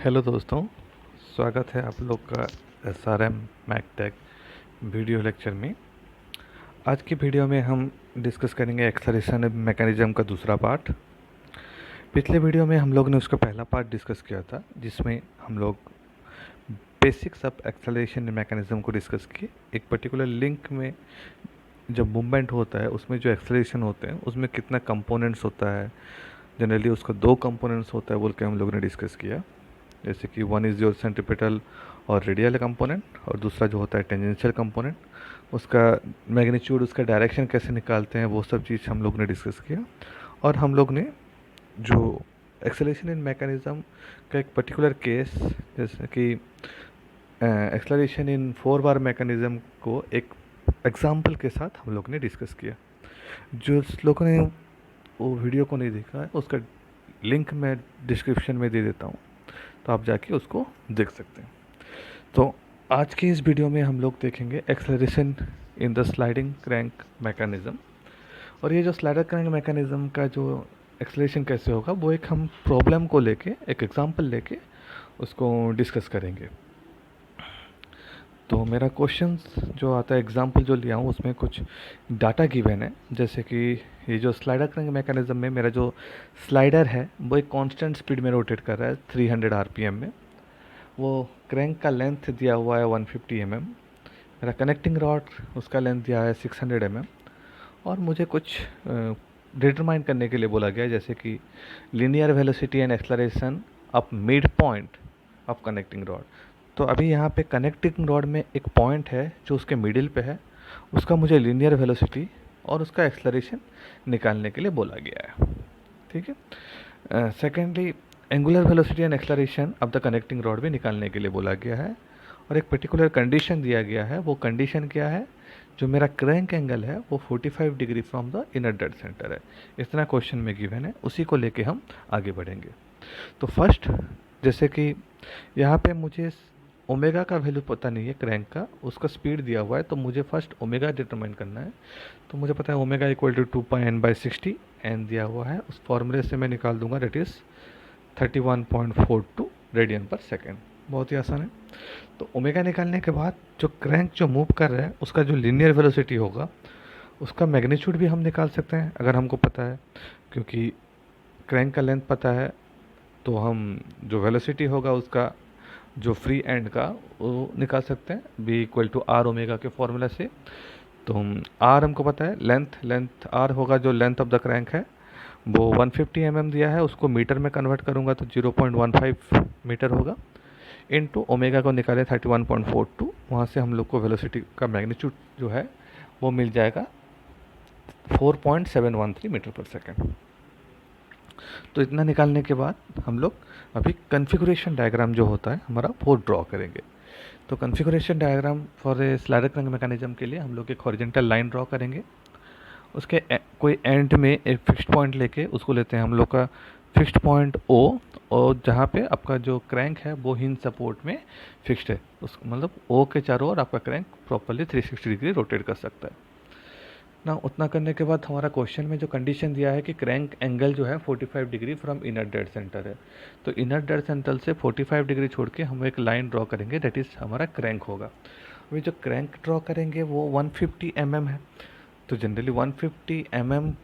Hello दोस्तों, स्वागत है आप लोग का SRM मैकटेक वीडियो लेक्चर में। आज की वीडियो में हम डिस्कस करेंगे एक्सेलरेशन मैकेनिज्म का दूसरा पार्ट। पिछले वीडियो में हम लोग ने उसका पहला पार्ट डिस्कस किया था, जिसमें हम लोग बेसिक्स ऑफ एक्सेलरेशन मैकेनिज्म को डिस्कस किए। एक पर्टिकुलर लिंक में जब मूवमेंट होता है उसमें जो एक्सेलरेशन होते हैं उसमें कितना कंपोनेंट्स होता है। जनरली उसका दो कंपोनेंट्स होता है बोल के हम लोग ने डिस्कस किया, जैसे कि वन इज़ योर सेंट्रीपिटल और रेडियल कंपोनेंट, और दूसरा जो होता है टेंजेंशियल कंपोनेंट। उसका मैग्नीट्यूड, उसका डायरेक्शन कैसे निकालते हैं, वो सब चीज़ हम लोग ने डिस्कस किया। और हम लोग ने जो एक्सेलरेशन इन मैकेनिज्म का एक पर्टिकुलर केस, जैसे कि acceleration in four bar mechanism को एक एग्जाम्पल के साथ हम लोग ने डिस्कस किया। जो लोगों ने वो वीडियो को नहीं देखा है उसका लिंक मैं डिस्क्रिप्शन में दे देता हूँ, तो आप जाके उसको देख सकते हैं। तो आज की इस वीडियो में हम लोग देखेंगे acceleration in the sliding crank mechanism. और ये जो स्लाइडर क्रैंक मैकेनिज्म का जो एक्सेलरेशन कैसे होगा, वो एक हम प्रॉब्लम को लेके, एक एग्जांपल लेके उसको डिस्कस करेंगे। तो मेरा क्वेश्चन जो आता है, एग्जांपल जो लिया हूँ उसमें कुछ डाटा गिवन है, जैसे कि ये जो स्लाइडर क्रैंक मैकेनिज्म में मेरा जो स्लाइडर है वो एक कांस्टेंट स्पीड में रोटेट कर रहा है 300 आरपीएम में। वो क्रैंक का लेंथ दिया हुआ है 150 मेरा कनेक्टिंग रॉड उसका लेंथ दिया है 600 और मुझे कुछ डिटरमाइन करने के लिए बोला गया है, जैसे कि linear velocity and acceleration of mid point of connecting rod. तो अभी यहाँ पे कनेक्टिंग रॉड में एक पॉइंट है जो उसके मिडिल पे है, उसका मुझे लीनियर वेलोसिटी और उसका एक्सलरेशन निकालने के लिए बोला गया है। ठीक है। Secondly, angular velocity and acceleration of the connecting rod भी निकालने के लिए बोला गया है, और एक पर्टिकुलर कंडीशन दिया गया है। वो कंडीशन क्या है, जो मेरा क्रैंक एंगल है वो 45 degree from the inner dead centre है। इतना क्वेश्चन में गिवन है, उसी को लेके हम आगे बढ़ेंगे। तो फर्स्ट, जैसे कि यहाँ पे मुझे ओमेगा का वैल्यू पता नहीं है क्रैंक का, उसका स्पीड दिया हुआ है, तो मुझे फर्स्ट ओमेगा डिटरमाइन करना है। तो मुझे पता है omega equal to 2πn/60 N दिया हुआ है। उस फॉर्मूले से मैं निकाल दूंगा, डेट इज़ 31.42 रेडियन पर सेकेंड। बहुत ही आसान है। तो ओमेगा निकालने के बाद जो क्रैंक जो मूव कर रहा है उसका जो लीनियर वेलोसिटी होगा उसका मैग्नीट्यूड भी हम निकाल सकते हैं अगर हमको पता है, क्योंकि क्रैंक का लेंथ पता है तो हम जो वेलोसिटी होगा उसका जो फ्री एंड का वो निकाल सकते हैं, B equal to R omega के फॉर्मूला से। तो हम आर हमको पता है, लेंथ आर होगा, जो लेंथ ऑफ द क्रैंक है वो 150 दिया है, उसको मीटर में कन्वर्ट करूँगा तो 0.15 मीटर होगा। इनटू ओमेगा को निकाले 31.42, वहाँ से हम लोग को वेलोसिटी का मैग्नीट्यूड जो है वो मिल जाएगा 4.713 मीटर पर सेकेंड। तो इतना निकालने के बाद हम लोग अभी कन्फिगुरेशन डायग्राम जो होता है हमारा वो ड्रॉ करेंगे। तो configuration diagram for a slider crank mechanism के लिए हम लोग एक हॉरिजॉन्टल लाइन ड्रॉ करेंगे। उसके कोई एंड में एक फिक्स्ड पॉइंट लेके उसको लेते हैं हम लोग का फिक्स्ड पॉइंट ओ, और जहाँ पे आपका जो क्रैंक है वो हिंज सपोर्ट में फिक्स्ड है, उस मतलब ओ के चारों ओर आपका क्रैंक प्रॉपरली 360 डिग्री रोटेट कर सकता है ना। उतना करने के बाद हमारा क्वेश्चन में जो कंडीशन दिया है कि क्रैंक एंगल जो है 45 degree from inner dead centre है, तो इनर डेड सेंटर से 45 डिग्री छोड़ के हम एक लाइन ड्रॉ करेंगे, दैट इज़ हमारा क्रैंक होगा। अभी जो क्रैंक ड्रॉ करेंगे वो 150 है। तो जनरली 150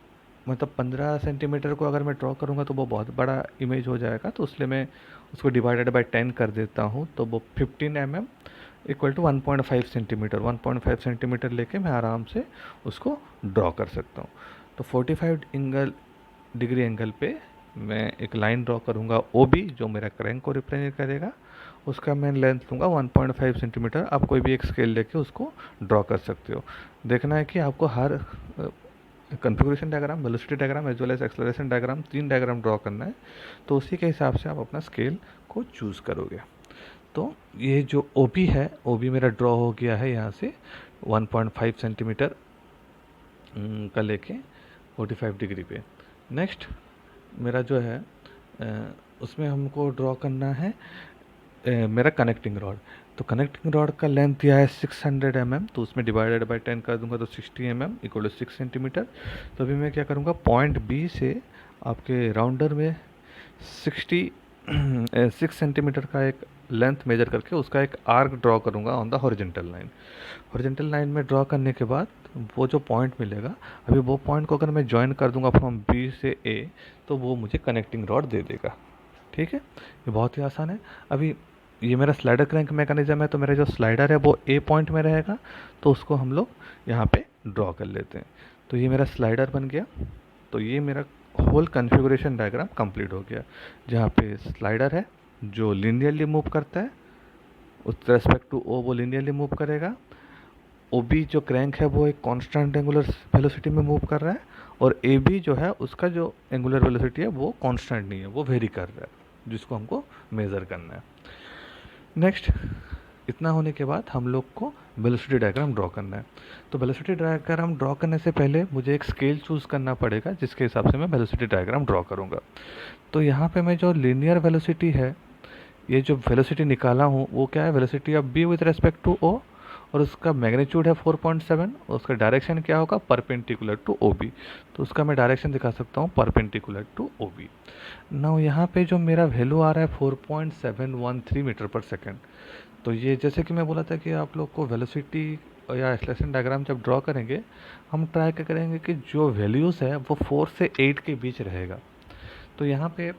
मतलब 15 सेंटीमीटर को अगर मैं ड्रॉ करूँगा तो वो बहुत बड़ा इमेज हो जाएगा, तो इसलिए मैं उसको डिवाइडेड बाय 10 कर देता हूँ। तो वो 15 इक्वल टू 1.5 सेंटीमीटर, 1.5 सेंटीमीटर लेके मैं आराम से उसको ड्रॉ कर सकता हूँ। तो 45 डिग्री एंगल पे मैं एक लाइन ड्रॉ करूँगा ओ बी, जो मेरा क्रैंक को रिप्रेजेंट करेगा। उसका मैं लेंथ लूँगा 1.5 सेंटीमीटर। आप कोई भी एक स्केल लेके उसको ड्रॉ कर सकते हो। देखना है कि आपको हर configuration diagram, velocity diagram as well as acceleration diagram, 3 diagram draw करना है, तो उसी के हिसाब से आप अपना स्केल को चूज़ करोगे। तो ये जो ओ बी है, ओ बी मेरा ड्रॉ हो गया है यहाँ से 1.5 सेंटीमीटर का लेके 45 डिग्री पे। नेक्स्ट मेरा जो है उसमें हमको ड्रॉ करना है मेरा कनेक्टिंग रॉड। तो कनेक्टिंग रॉड का लेंथ दिया है 600 तो उसमें डिवाइडेड बाय 10 कर दूंगा तो 60 इक्वल टू 6 सेंटीमीटर। तो अभी मैं क्या करूँगा, पॉइंट बी से आपके राउंडर में 60 सिक्स सेंटीमीटर का एक लेंथ मेजर करके उसका एक आर्क ड्रॉ करूँगा on the horizontal line. Horizontal line में ड्रॉ करने के बाद वो जो पॉइंट मिलेगा, अभी वो पॉइंट को अगर मैं ज्वाइन कर दूंगा फ्रॉम बी से ए, तो वो मुझे कनेक्टिंग रॉड दे देगा। ठीक है, ये बहुत ही आसान है। अभी ये मेरा स्लाइडर क्रैंक मैकेनिज्म है, तो मेरा जो स्लाइडर है वो ए पॉइंट में रहेगा, तो उसको हम लोग यहाँ पे ड्रॉ कर लेते हैं। तो ये मेरा स्लाइडर बन गया। तो ये मेरा होल कॉन्फ़िगरेशन डायग्राम कंप्लीट हो गया, जहाँ पे स्लाइडर है जो लीनियरली मूव करता है, उस रेस्पेक्ट टू ओ वो लीनियरली मूव करेगा। ओ बी जो क्रैंक है वो एक कांस्टेंट एंगुलर वेलोसिटी में मूव कर रहा है, और ए बी जो है उसका जो एंगुलर वेलोसिटी है वो कांस्टेंट नहीं है, वो वेरी कर रहा है, जिसको हमको मेज़र करना है। नेक्स्ट, इतना होने के बाद हम लोग को वेलोसिटी डायग्राम ड्रॉ करना है। तो वेलोसिटी डायग्राम ड्रॉ करने से पहले मुझे एक स्केल चूज़ करना पड़ेगा, जिसके हिसाब से मैं वेलोसिटी डायग्राम ड्रॉ करूँगा। तो यहाँ पे मैं जो लीनियर वेलोसिटी है, ये जो वेलोसिटी निकाला हूँ वो क्या है, velocity of B with respect to O, और उसका मैग्नीट्यूड है 4.7, और उसका डायरेक्शन क्या होगा, परपेंडिकुलर टू ओ बी। तो उसका मैं डायरेक्शन दिखा सकता हूँ perpendicular to O B. Now यहाँ पे जो मेरा वैल्यू आ रहा है 4.713 मीटर पर सेकेंड। तो ये जैसे कि मैं बोला था कि आप लोग को वेलोसिटी या एक्सेलरेशन डायग्राम जब ड्रॉ करेंगे, हम ट्राई करेंगे कि जो वैल्यूज़ है वो 4 से 8 के बीच रहेगा। तो यहाँ पे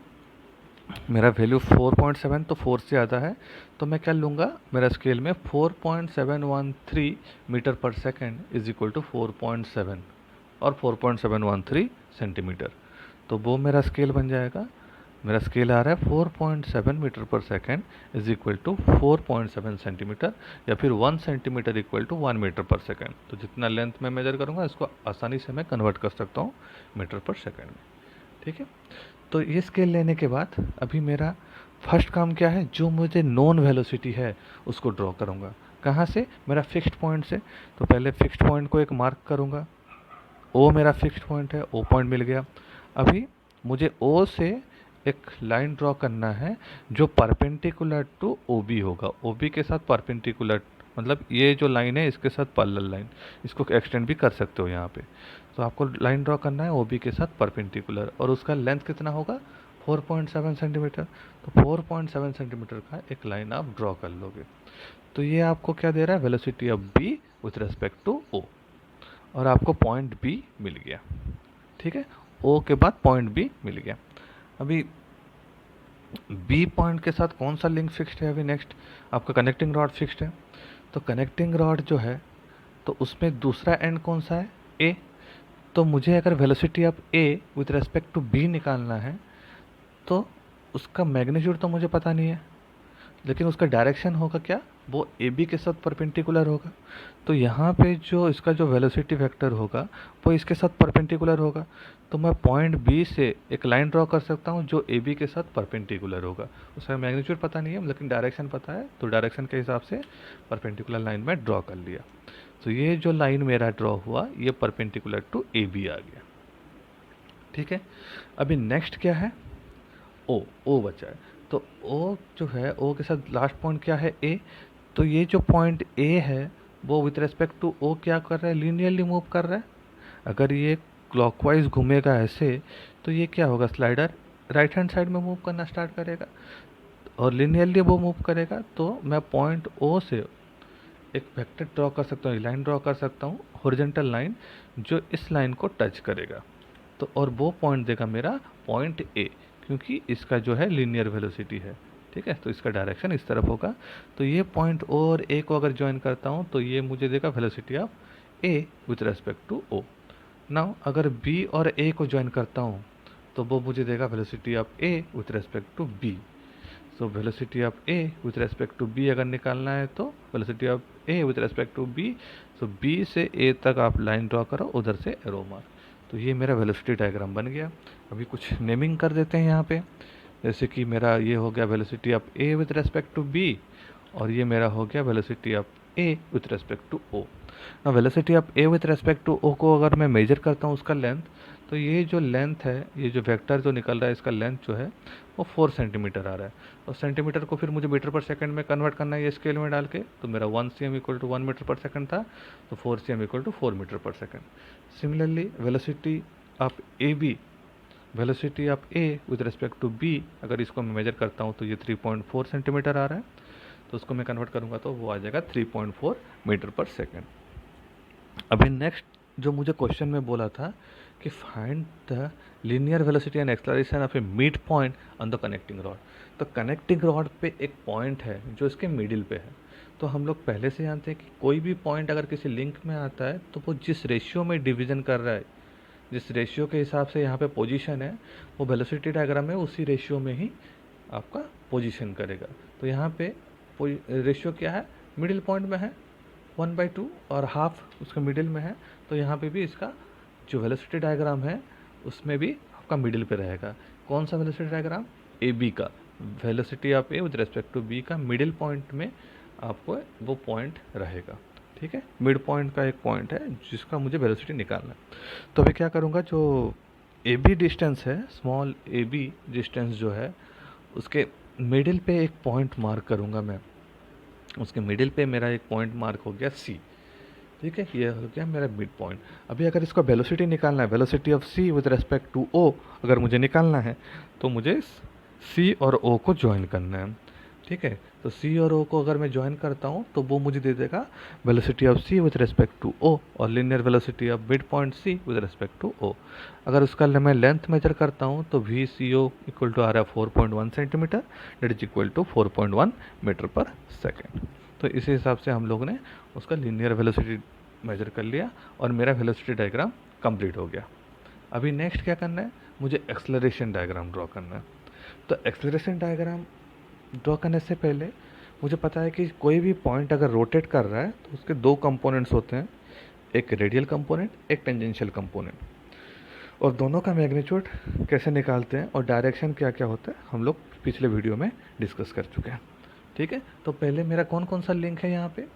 मेरा वैल्यू 4.7, तो 4 से ज़्यादा है, तो मैं क्या लूँगा, मेरा स्केल में 4.713 metre per second is equal to 4.7 और 4.713 सेंटीमीटर। तो वो मेरा स्केल बन जाएगा। मेरा स्केल आ रहा है 4.7 metre per second is equal to 4.7 centimetre, या फिर 1 centimetre equal to 1 metre per second. तो जितना लेंथ में मेजर करूँगा, इसको आसानी से मैं कन्वर्ट कर सकता हूँ मीटर पर सेकेंड में। ठीक है, तो ये स्केल लेने के बाद अभी मेरा फर्स्ट काम क्या है, जो मुझे नॉन वेलोसिटी है उसको ड्रॉ करूँगा। कहाँ से, मेरा फिक्स्ड पॉइंट से। तो पहले फिक्स्ड पॉइंट को एक मार्क करूँगा, ओ मेरा फिक्स्ड पॉइंट है, ओ पॉइंट मिल गया। अभी मुझे ओ से एक लाइन ड्रॉ करना है जो परपेंडिकुलर टू ओ बी होगा, ओ बी के साथ परपेंडिकुलर, मतलब ये जो लाइन है इसके साथ पैरेलल लाइन, इसको एक्सटेंड भी कर सकते हो यहाँ पे। तो आपको लाइन ड्रॉ करना है ओ बी के साथ परपेंडिकुलर, और उसका लेंथ कितना होगा, 4.7 सेंटीमीटर। तो 4.7 सेंटीमीटर का एक लाइन आप ड्रॉ कर लोगे। तो ये आपको क्या दे रहा है, velocity of B with respect to O, और आपको पॉइंट बी मिल गया। ठीक है, ओ के बाद पॉइंट बी मिल गया। अभी बी पॉइंट के साथ कौन सा लिंक फिक्स्ड है, अभी नेक्स्ट आपका कनेक्टिंग रॉड फिक्स्ड है। तो कनेक्टिंग रॉड जो है, तो उसमें दूसरा एंड कौन सा है, ए। तो मुझे अगर velocity of A with respect to B निकालना है, तो उसका मैग्नीट्यूड तो मुझे पता नहीं है, लेकिन उसका डायरेक्शन होगा क्या, वो ए बी के साथ परपेंडिकुलर होगा। तो यहाँ पे जो इसका जो वेलोसिटी वेक्टर होगा वो इसके साथ परपेंडिकुलर होगा। तो मैं पॉइंट बी से एक लाइन ड्रॉ कर सकता हूँ जो ए बी के साथ परपेंडिकुलर होगा। उसका मैग्नीट्यूड पता नहीं है, लेकिन डायरेक्शन पता है, तो डायरेक्शन के हिसाब से परपेंडिकुलर लाइन में ड्रॉ कर लिया। तो ये जो लाइन मेरा ड्रॉ हुआ, ये परपेंडिकुलर टू ए बी आ गया। ठीक है, अभी नेक्स्ट क्या है, ओ, ओ बचा है। तो ओ जो है, ओ के साथ लास्ट पॉइंट क्या है, ए। तो ये जो पॉइंट ए है वो विथ रेस्पेक्ट टू ओ क्या कर रहा है, लीनियरली मूव कर रहा है। अगर ये क्लॉकवाइज घूमेगा ऐसे, तो ये क्या होगा, स्लाइडर राइट हैंड साइड में मूव करना स्टार्ट करेगा, और लीनियरली वो मूव करेगा। तो मैं पॉइंट ओ से एक वेक्टर ड्रॉ कर सकता हूँ, लाइन ड्रॉ कर सकता हूँ, हॉरिजॉन्टल लाइन, जो इस लाइन को टच करेगा। तो और वो पॉइंट देगा मेरा पॉइंट ए, क्योंकि इसका जो है लीनियर वेलोसिटी है। ठीक है, तो इसका डायरेक्शन इस तरफ होगा। तो ये पॉइंट ओ और ए को अगर ज्वाइन करता हूँ, तो ये मुझे देगा velocity of A with respect to O. Now अगर बी और ए को ज्वाइन करता हूँ, तो वो मुझे देगा velocity of A with respect to B. So velocity of A with respect to B अगर निकालना है, तो velocity of A with respect to B, so B से ए तक आप लाइन ड्रॉ करो, उधर से एरो मार। तो ये मेरा वेलोसिटी डायग्राम बन गया। अभी कुछ नेमिंग कर देते हैं यहाँ पे, जैसे कि मेरा ये हो गया velocity of A with respect to B, और ये मेरा हो गया velocity of A with respect to O. ना velocity of A with respect to O को अगर मैं मेजर करता हूँ उसका लेंथ, तो ये जो लेंथ है, ये जो वेक्टर जो निकल रहा है, इसका लेंथ जो है वो 4 सेंटीमीटर आ रहा है। और सेंटीमीटर को फिर मुझे मीटर पर सेकंड में कन्वर्ट करना है ये स्केल में डाल के। तो मेरा 1 cm equal to 1 metre per second था, तो 4 cm equal to 4 metre per second. Similarly velocity of A B velocity of A with respect to B, अगर इसको मैं मेजर करता हूँ तो ये 3.4 सेंटीमीटर आ रहा है, तो उसको मैं कन्वर्ट करूँगा तो वो आ जाएगा 3.4 मीटर पर सेकेंड। अभी नेक्स्ट जो मुझे क्वेश्चन में बोला था कि find the linear velocity and acceleration of A mid point on the connecting rod. तो कनेक्टिंग रॉड पे एक पॉइंट है जो इसके मिडिल पे है। तो हम लोग पहले से जानते हैं कि कोई भी पॉइंट अगर किसी लिंक में आता है तो वो जिस रेशियो में डिवीज़न कर रहा है, जिस रेशियो के हिसाब से यहाँ पे पोजीशन है, वो वेलोसिटी डायग्राम में उसी रेशियो में ही आपका पोजीशन करेगा। तो यहाँ पे रेशियो क्या है, मिडिल पॉइंट में है 1/2 और हाफ उसका मिडिल में है, तो यहाँ पे भी इसका जो वेलोसिटी डायग्राम है उसमें भी आपका मिडिल पे रहेगा। कौन सा वेलोसिटी डायग्राम, ए बी का, velocity of A with respect to B का मिडिल पॉइंट में आपको वो पॉइंट रहेगा। ठीक है, मिड पॉइंट का एक पॉइंट है जिसका मुझे वेलोसिटी निकालना है। तो अभी क्या करूँगा, जो ए बी डिस्टेंस है, स्मॉल ए बी डिस्टेंस जो है उसके मिडिल पे एक पॉइंट मार्क करूँगा मैं। उसके मिडिल पे मेरा एक पॉइंट मार्क हो गया सी। ठीक है, ये हो गया मेरा मिड पॉइंट। अभी अगर इसका वेलोसिटी निकालना है, velocity of C with respect to O अगर मुझे निकालना है तो मुझे सी और ओ को ज्वाइन करना है। ठीक है, तो सी और ओ को अगर मैं ज्वाइन करता हूँ तो वो मुझे दे देगा velocity of C with respect to O और linear velocity of mid point C with respect to O. अगर उसका मैं लेंथ मेजर करता हूँ तो V C O equal to आ रहा है 4.1 centimetre, that is equal to 4.1 metre per second. तो इसी हिसाब से हम लोग ने उसका लीनियर वेलोसिटी मेजर कर लिया और मेरा वेलोसिटी डायग्राम कंप्लीट हो गया। अभी नेक्स्ट क्या करना है, मुझे एक्सेलरेशन डायग्राम ड्रॉ करना है। तो एक्सेलरेशन डायग्राम ड्रॉ करने से पहले मुझे पता है कि कोई भी पॉइंट अगर रोटेट कर रहा है तो उसके दो कंपोनेंट्स होते हैं, एक रेडियल कंपोनेंट, एक टेंजेंशियल कंपोनेंट, और दोनों का मैग्नीट्यूड कैसे निकालते हैं और डायरेक्शन क्या क्या होता है हम लोग पिछले वीडियो में डिस्कस कर चुके हैं। ठीक है, तो पहले मेरा कौन कौन सा लिंक है यहाँ पे,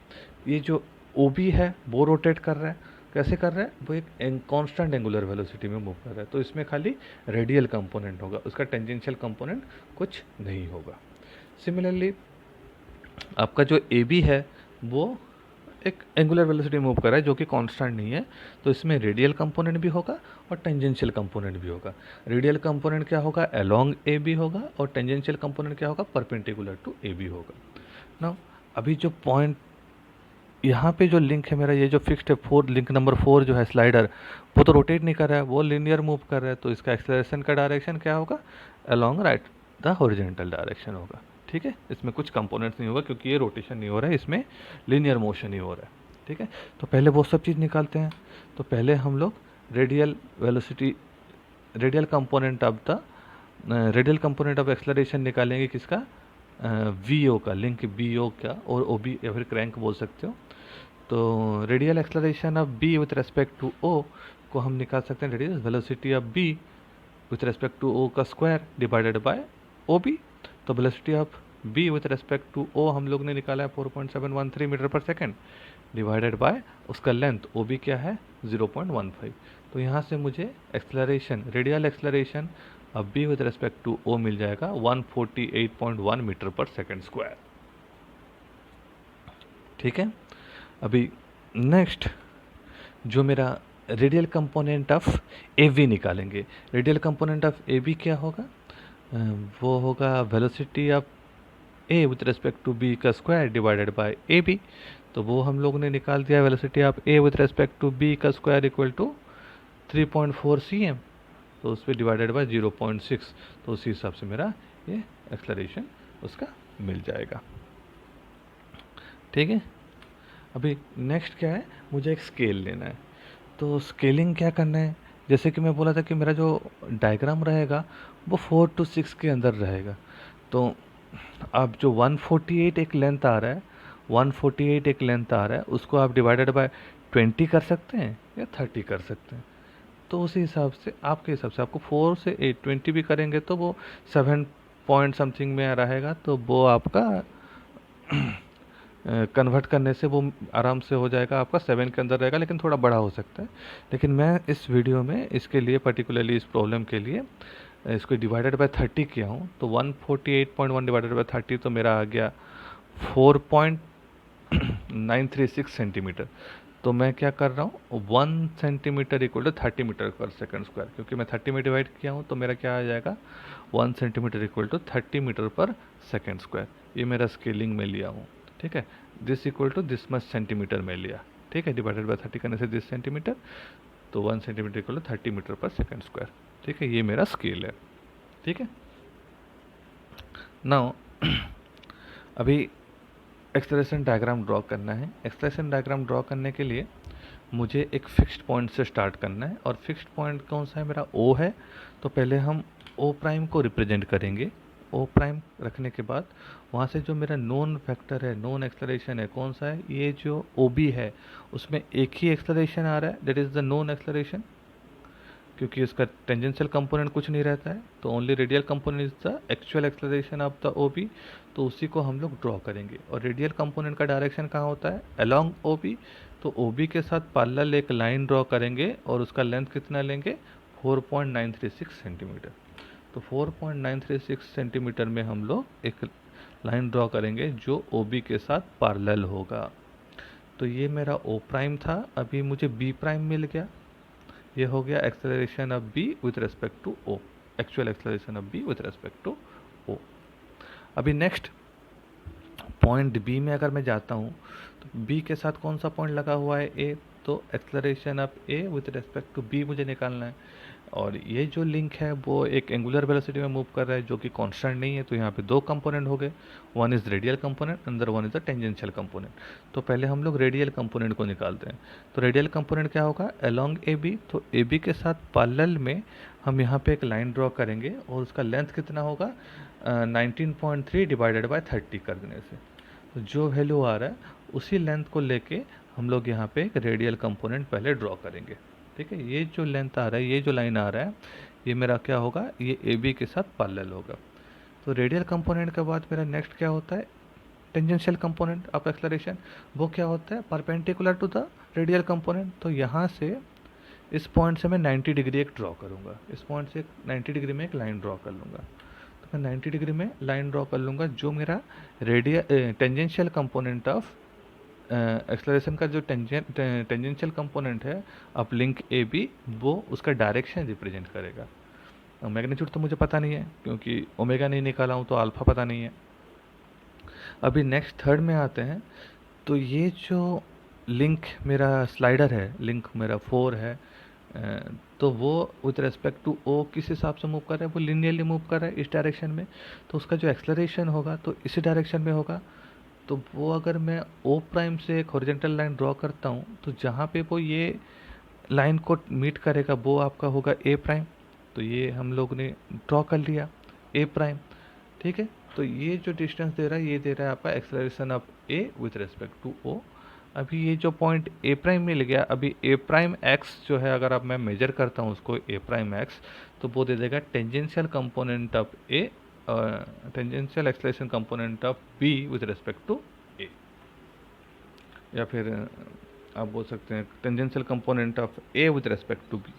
ये जो ओ बी है वो रोटेट कर रहा है, कैसे कर रहा है, वो एक कांस्टेंट एंगुलर वेलोसिटी में मूव कर रहा है, तो इसमें खाली रेडियल कंपोनेंट होगा, उसका टेंजेंशियल कंपोनेंट कुछ नहीं होगा। सिमिलरली आपका जो ए बी है वो एक एंगुलर वेलोसिटी मूव कर रहा है जो कि कांस्टेंट नहीं है, तो इसमें रेडियल कंपोनेंट भी होगा और टेंजेंशियल कंपोनेंट भी होगा। रेडियल कंपोनेंट क्या होगा, अलोंग ए बी होगा, और टेंजेंशियल कंपोनेंट क्या होगा, परपेंडिकुलर टू ए बी होगा। ना अभी जो पॉइंट यहाँ पे जो लिंक है मेरा, ये जो फिक्स्ड है फोर, लिंक नंबर 4 जो है स्लाइडर, वो तो रोटेट नहीं कर रहा है, वो लीनियर मूव कर रहा है, तो इसका एक्सेलरेशन का डायरेक्शन क्या होगा, along right the horizontal direction होगा। ठीक है, इसमें कुछ कंपोनेंट्स नहीं होगा क्योंकि ये रोटेशन नहीं हो रहा है, इसमें लीनियर मोशन ही हो रहा है। ठीक है, तो पहले वो सब चीज़ निकालते हैं। तो पहले हम लोग radial velocity, radial component of the radial component of acceleration निकालेंगे, किसका, वी ओ का, लिंक बी ओ का, और ओ बी या फिर क्रैंक बोल सकते हो। तो radial acceleration of B with respect to O को हम निकाल सकते हैं, radial velocity of B with respect to O का square divided by O B. तो velocity of B with respect to O हम लोग ने निकाला है 4.713 metre per second divided by उसका लेंथ ओ बी क्या है 0.15। तो यहाँ से मुझे एक्सेलरेशन, रेडियल एक्सेलरेशन अब बी विद रेस्पेक्ट टू ओ मिल जाएगा 148.1 मीटर पर सेकेंड स्क्वायर। ठीक है, अभी नेक्स्ट जो मेरा radial component of A B निकालेंगे। Radial component of A B क्या होगा, वो होगा velocity of A with respect to B का square divided by A B. तो वो हम लोग ने निकाल दिया, velocity of A with respect to B का स्क्वायर इक्वल टू 3.4 cm, तो उस पर डिवाइडेड बाय 0.6, तो उसी हिसाब से मेरा ये एक्सेलरेशन उसका मिल जाएगा। ठीक है, अभी नेक्स्ट क्या है, मुझे एक स्केल लेना है। तो स्केलिंग क्या करना है, जैसे कि मैं बोला था कि मेरा जो डायग्राम रहेगा वो 4 to 6 के अंदर रहेगा। तो अब जो 148 एक लेंथ आ रहा है, 148 एक लेंथ आ रहा है, उसको आप डिवाइडेड बाय 20 कर सकते हैं या 30 कर सकते हैं। तो उसी हिसाब से आपके हिसाब से आपको 4 से 8 20 भी करेंगे तो वो 7 पॉइंट समथिंग में रहेगा, तो वो आपका कन्वर्ट करने से वो आराम से हो जाएगा, आपका 7 के अंदर रहेगा, लेकिन थोड़ा बड़ा हो सकता है। लेकिन मैं इस वीडियो में इसके लिए पर्टिकुलरली इस प्रॉब्लम के लिए इसको डिवाइडेड बाय 30 किया हूँ। तो 148.1 डिवाइडेड बाय 30 तो मेरा आ गया 4.936 सेंटीमीटर। तो मैं क्या कर रहा हूँ, 1 centimetre equal to 30 metre per second square, क्योंकि मैं 30 में डिवाइड किया हूँ तो मेरा क्या आ जाएगा, 1 centimetre equal to 30 metre per second square. ये मेरा स्केलिंग में लिया हूँ, ठीक है। This equal to this much centimetre में लिया, ठीक है, डिवाइडेड बाय 30 करने से दिस सेंटीमीटर, तो 1 centimetre equal to 30 metre per second square, ठीक है। ये मेरा स्केल है, ठीक है। नाउ अभी एक्सेलरेशन डायग्राम ड्रॉ करना है। एक्सेलरेशन डायग्राम ड्रॉ करने के लिए मुझे एक फिक्स्ड पॉइंट से स्टार्ट करना है, और फिक्स्ड पॉइंट कौन सा है, मेरा ओ है। तो पहले हम ओ प्राइम को रिप्रेजेंट करेंगे। ओ प्राइम रखने के बाद वहाँ से जो मेरा नोन वेक्टर है, नोन एक्सेलरेशन है, कौन सा है, ये जो ओ बी है उसमें एक ही एक्सेलरेशन आ रहा है, that is the known acceleration, क्योंकि उसका टेंजेंशियल कंपोनेंट कुछ नहीं रहता है, तो only radial component is the actual acceleration of the O B. तो उसी को हम लोग ड्रॉ करेंगे, और रेडियल कंपोनेंट का डायरेक्शन कहाँ होता है, अलोंग ओ बी। तो ओ बी के साथ पैरेलल एक लाइन ड्रॉ करेंगे, और उसका लेंथ कितना लेंगे, 4.936 सेंटीमीटर। तो 4.936 सेंटीमीटर में हम लोग एक लाइन ड्रॉ करेंगे जो ओ बी के साथ पैरेलल होगा। तो ये मेरा ओ प्राइम था। अभी मुझे बी प्राइम मिल गया। ये हो गया acceleration of B with respect to O, actual acceleration of B with respect to O. अभी नेक्स्ट पॉइंट बी में अगर मैं जाता हूँ, तो बी के साथ कौन सा पॉइंट लगा हुआ है, ए। तो acceleration of A with respect to B मुझे निकालना है, और ये जो लिंक है वो एक एंगुलर वेलोसिटी में मूव कर रहा है, जो कि कांस्टेंट नहीं है। तो यहाँ पे दो कंपोनेंट हो गए, वन इज़ रेडियल कंपोनेंट, अंदर one is the tangential component. तो पहले हम लोग रेडियल कंपोनेंट को निकालते हैं। तो रेडियल कंपोनेंट क्या होगा, अलोंग ए बी। तो ए बी के साथ पैरेलल में हम यहाँ पे एक लाइन ड्रॉ करेंगे, और उसका लेंथ कितना होगा, 19.3 डिवाइडेड बाय 30 कर देने से तो जो वैल्यू आ रहा है उसी लेंथ को लेके हम लोग यहाँ पे एक रेडियल कंपोनेंट पहले ड्रॉ करेंगे, ठीक है। ये जो लेंथ आ रहा है, ये जो लाइन आ रहा है, ये मेरा क्या होगा, ये ए बी के साथ पैरेलल होगा। तो रेडियल कंपोनेंट के बाद मेरा नेक्स्ट क्या होता है, टेंजेंशियल कंपोनेंट ऑफ एक्सेलरेशन। वो क्या होता है, perpendicular to the radial component. तो यहाँ से इस पॉइंट से मैं 90 डिग्री एक ड्रॉ करूँगा, इस पॉइंट से 90 डिग्री में एक लाइन ड्रॉ कर लूँगा। तो मैं 90 डिग्री में लाइन ड्रॉ कर लूँगा, जो मेरा टेंजेंशियल कंपोनेंट ऑफ एक्सेलरेशन का जो टेंजेंशियल कंपोनेंट है अब लिंक ए बी, वो उसका डायरेक्शन रिप्रेजेंट करेगा। मैग्नीट्यूड तो मुझे पता नहीं है, क्योंकि ओमेगा नहीं निकाला हूँ, तो अल्फा पता नहीं है। अभी नेक्स्ट थर्ड में आते हैं। तो ये जो लिंक मेरा स्लाइडर है, लिंक मेरा 4 है, तो वो विथ रेस्पेक्ट टू ओ किस हिसाब से मूव कर रहा है, वो लिनियरली मूव कर रहा है इस डायरेक्शन में। तो उसका जो एक्सेलरेशन होगा तो इसी डायरेक्शन में होगा। तो वो अगर मैं ओ प्राइम से एक हॉरिजॉन्टल लाइन ड्रॉ करता हूँ, तो जहाँ पे वो ये लाइन को मीट करेगा वो आपका होगा ए प्राइम। तो ये हम लोग ने ड्रॉ कर लिया ए प्राइम, ठीक है। तो ये जो डिस्टेंस दे रहा है, ये दे रहा है आपका acceleration of A with respect to O. अभी ये जो पॉइंट ए प्राइम मिल गया, अभी ए प्राइम एक्स जो है, अगर अब मैं मेजर करता हूँ उसको ए प्राइम एक्स, तो वो दे देगा tangential component of A, tangential acceleration component of B with respect to A, या फिर आप बोल सकते हैं tangential component of A with respect to B,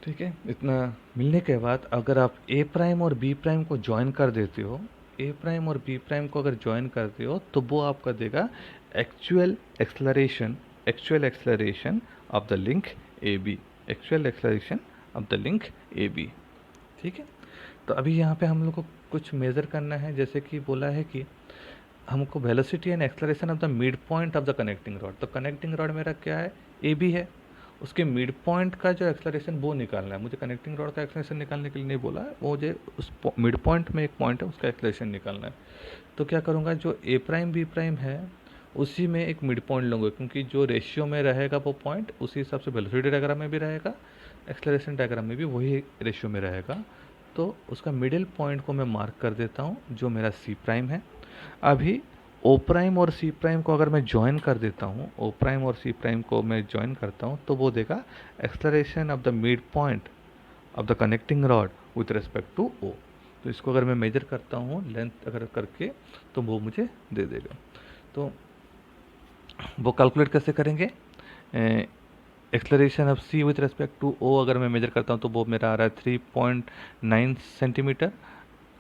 ठीक है। इतना मिलने के बाद अगर आप ए प्राइम और बी प्राइम को ज्वाइन कर देते हो, ए प्राइम और बी प्राइम को अगर ज्वाइन करते हो, तो वो आपका देगा actual acceleration, actual acceleration of the link A B, actual acceleration of the link A B, ठीक है। तो अभी यहाँ पे हम लोग को कुछ मेज़र करना है, जैसे कि बोला है कि हमको velocity and acceleration of the mid point of the connecting rod. तो कनेक्टिंग रॉड मेरा क्या है, ए बी है, उसके मिड पॉइंट का जो एक्सेलरेशन वो निकालना है मुझे। कनेक्टिंग रॉड का एक्सेलरेशन निकालने के लिए नहीं बोला है, मुझे उस मिड पॉइंट में एक पॉइंट है उसका एक्सेलरेशन निकालना है। तो क्या करूँगा, जो ए प्राइम बी प्राइम है उसी में एक मिड पॉइंट लूँगा, क्योंकि जो रेशियो में रहेगा वो पॉइंट उसी हिसाब से वेलोसिटी डायग्राम में भी रहेगा, एक्सेलरेशन डायग्राम में भी वही रेशियो में रहेगा। तो उसका मिडिल पॉइंट को मैं मार्क कर देता हूँ, जो मेरा सी प्राइम है। अभी ओ प्राइम और सी प्राइम को अगर मैं ज्वाइन कर देता हूँ, ओ प्राइम और सी प्राइम को मैं ज्वाइन करता हूँ, तो वो देगा acceleration of the mid point of the connecting rod with respect to O. तो इसको अगर मैं मेजर करता हूँ लेंथ अगर करके, तो वो मुझे दे देगा। तो वो कैलकुलेट कैसे करेंगे, acceleration of C with respect to O अगर मैं मेजर करता हूँ, तो वो मेरा आ रहा है 3.9 सेंटीमीटर।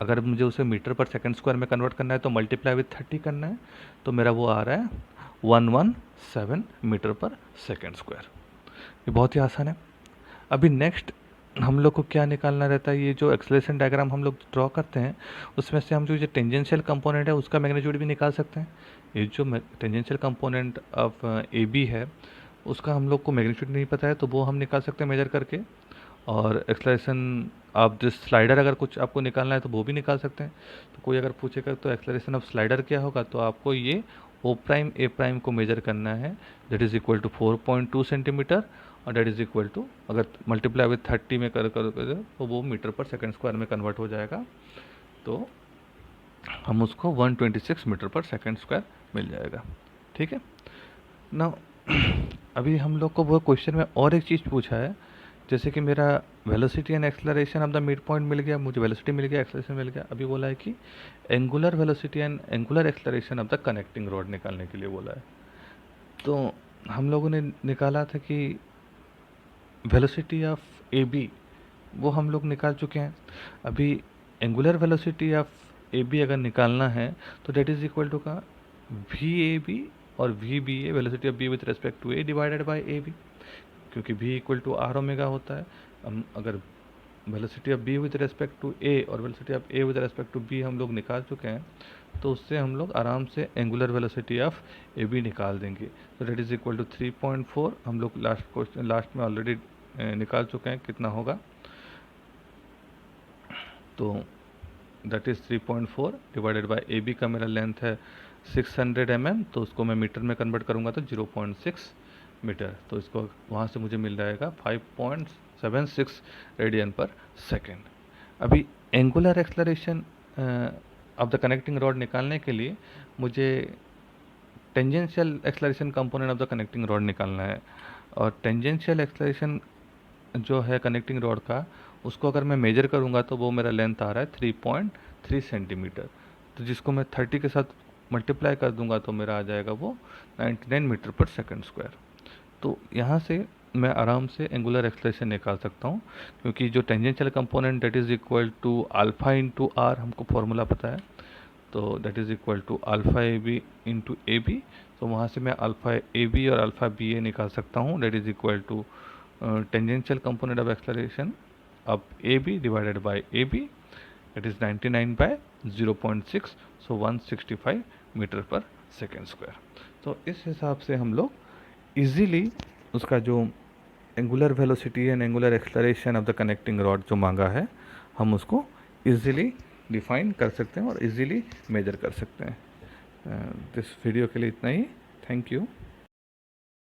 अगर मुझे उसे मीटर पर सेकंड स्क्वायर में कन्वर्ट करना है तो मल्टीप्लाई विथ 30 करना है, तो मेरा वो आ रहा है 117 मीटर पर सेकंड स्क्वायर। ये बहुत ही आसान है। अभी नेक्स्ट हम लोग को क्या निकालना रहता है, ये जो एक्सेलरेशन डायग्राम हम लोग ड्रॉ करते हैं उसमें से हम जो ये टेंजेंशियल कंपोनेंट है उसका मैग्नीट्यूड भी निकाल सकते हैं। ये जो tangential component of A B है उसका हम लोग को मैग्नीट्यूड नहीं पता है, तो वो हम निकाल सकते हैं मेजर करके। और एक्सेलरेशन आप जिस स्लाइडर अगर कुछ आपको निकालना है तो वो भी निकाल सकते हैं। तो कोई अगर पूछेगा तो एक्सेलरेशन ऑफ स्लाइडर क्या होगा, तो आपको ये ओ प्राइम ए प्राइम को मेजर करना है, that is equal to 4.2 centimetre, और दैट इज़ इक्वल टू अगर मल्टीप्लाई विथ 30 में कर तो वो मीटर पर सेकंड स्क्वायर में कन्वर्ट हो जाएगा, तो हम उसको 126 मीटर पर सेकंड स्क्वायर मिल जाएगा। ठीक है ना। अभी हम लोग को वो क्वेश्चन में और एक चीज़ पूछा है, जैसे कि मेरा velocity and acceleration of the mid point मिल गया, मुझे वेलोसिटी मिल गया, एक्सेलरेशन मिल गया। अभी बोला है कि angular velocity and angular acceleration of the connecting rod निकालने के लिए बोला है। तो हम लोगों ने निकाला था कि वेलोसिटी ऑफ ए बी वो हम लोग निकाल चुके हैं। अभी angular velocity of A B अगर निकालना है तो डेट इज़ इक्वल टू का वी ए बी और V B A, velocity of B with respect to A divided by A B, क्योंकि v equal to R omega होता है। हम अगर velocity of b with respect to a और velocity of a with respect to b हम लोग निकाल चुके हैं, तो उससे हम लोग आराम से angular velocity of A B निकाल देंगे। तो डेट इज़ इक्वल टू 3.4, हम लोग लास्ट में ऑलरेडी निकाल चुके हैं कितना होगा, तो that is 3.4 divided by A B का मेरा लेंथ है 600 mm, तो उसको मैं मीटर में कन्वर्ट करूँगा तो 0.6 मीटर, तो इसको वहाँ से मुझे मिल जाएगा 5.76 रेडियन पर सेकेंड। अभी angular acceleration of the connecting rod निकालने के लिए मुझे tangential acceleration component of the connecting rod निकालना है, और टेंजेंशियल एक्सेलरेशन जो है कनेक्टिंग रॉड का उसको अगर मैं मेजर करूँगा तो वो मेरा लेंथ आ रहा है 3.3 सेंटीमीटर, तो जिसको मैं 30 के साथ मल्टीप्लाई कर दूंगा तो मेरा आ जाएगा वो 99 मीटर पर सेकंड स्क्वायर। तो यहाँ से मैं आराम से एंगुलर एक्सेलरेशन निकाल सकता हूँ, क्योंकि जो tangential component that is equal to alpha into R हमको फॉर्मूला पता है, तो that is equal to alpha A B into A B, तो वहाँ से मैं अल्फ़ा ए बी और अल्फ़ा बी ए निकाल सकता हूँ, that is equal to tangential component of acceleration अब A B divided by A B, that is 99 by 0.6, so 165 metre per second square. तो इस हिसाब से हम लोग इजीली उसका जो angular velocity and angular acceleration of the connecting rod जो मांगा है हम उसको इजीली डिफाइन कर सकते हैं और इजीली मेजर कर सकते हैं। दिस वीडियो के लिए इतना ही। Thank you.